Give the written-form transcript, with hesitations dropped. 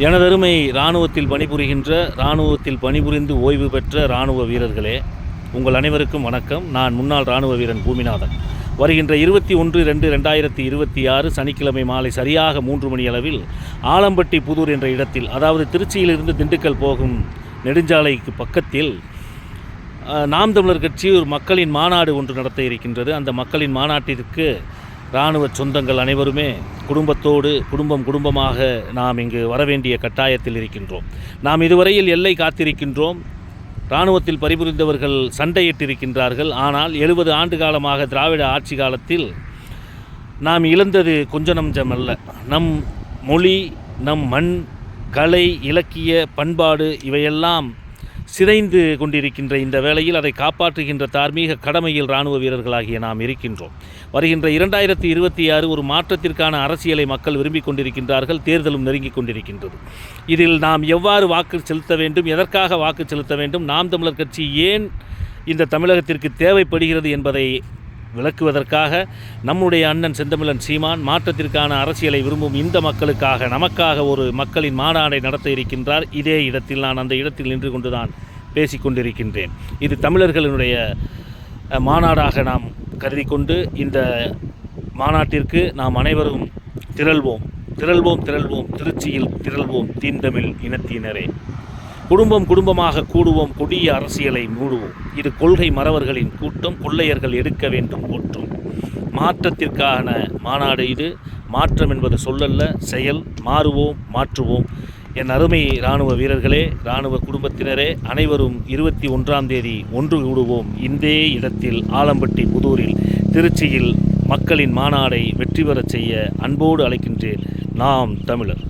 எனதருமை இராணுவத்தில் பணிபுரிந்து ஓய்வு பெற்ற இராணுவ வீரர்களே, உங்கள் அனைவருக்கும் வணக்கம். நான் முன்னாள் இராணுவ வீரன் பூமிநாதன். வருகின்ற 21/2/2026 சனிக்கிழமை மாலை சரியாக 3 மணி அளவில் ஆலம்பட்டி புதூர் என்ற இடத்தில், அதாவது திருச்சியிலிருந்து திண்டுக்கல் போகும் நெடுஞ்சாலைக்கு பக்கத்தில் நாம் தமிழர் கட்சி ஒரு மக்களின் மாநாடு ஒன்று நடத்த இருக்கின்றது. அந்த மக்களின் மாநாட்டிற்கு இராணுவ சொந்தங்கள் அனைவருமே குடும்பமாக நாம் இங்கு வரவேண்டிய கட்டாயத்தில் இருக்கின்றோம். நாம் இதுவரையில் எல்லை காத்திருக்கின்றோம். இராணுவத்தில் பணிபுரிந்தவர்கள் சண்டையிட்டிருக்கின்றார்கள். ஆனால் 70 ஆண்டு காலமாக திராவிட ஆட்சி காலத்தில் நாம் இழந்தது கொஞ்ச நஞ்சம் அல்ல. நம் மொழி, நம் மண், கலை, இலக்கிய, பண்பாடு இவையெல்லாம் சிதைந்து கொண்டிருக்கின்ற இந்த வேளையில் அதை காப்பாற்றுகின்ற தார்மீக கடமையில் இராணுவ வீரர்களாகிய நாம் இருக்கின்றோம். வருகின்ற 2026 ஒரு மாற்றத்திற்கான அரசியலை மக்கள் விரும்பிக் கொண்டிருக்கின்றார்கள். தேர்தலும் நெருங்கிக் கொண்டிருக்கின்றது. இதில் நாம் எவ்வாறு வாக்கு செலுத்த வேண்டும், எதற்காக வாக்கு செலுத்த வேண்டும், நாம் தமிழர் கட்சி ஏன் இந்த தமிழகத்திற்கு தேவைப்படுகிறது என்பதை விளக்குவதற்காக நம்முடைய அண்ணன் செந்தமிழன் சீமான் மாற்றத்திற்கான அரசியலை விரும்பும் இந்த மக்களுக்காக, நமக்காக ஒரு மக்களின் மாநாடை நடத்த இருக்கின்றார். இதே இடத்தில் நான் அந்த இடத்தில் நின்று கொண்டுதான் பேசிக்கொண்டிருக்கின்றேன். இது தமிழர்களுடைய மாநாடாக நாம் கருதி கொண்டு இந்த மாநாட்டிற்கு நாம் அனைவரும் திரள்வோம். திருச்சியில் திரள்வோம் தீந்தமிழ் இனத்தினரே. குடும்பமாக கூடுவோம், கொடிய அரசியலை மூடுவோம். இது கொள்கை மறவர்களின் கூட்டம், கொள்ளையர்கள் எடுக்க வேண்டும் ஓட்டம். மாற்றத்திற்கான மாநாடு இது. மாற்றம் என்பது சொல்லல்ல, செயல். மாற்றுவோம். என் அருமை இராணுவ வீரர்களே, இராணுவ குடும்பத்தினரே, அனைவரும் 21ஆம் தேதி ஒன்று கூடுவோம். இந்த இடத்தில் ஆலம்பட்டி புதூரில் திருச்சியில் மக்களின் மாநாடை வெற்றி பெறச் செய்ய அன்போடு அழைக்கின்றேன். நாம் தமிழர்.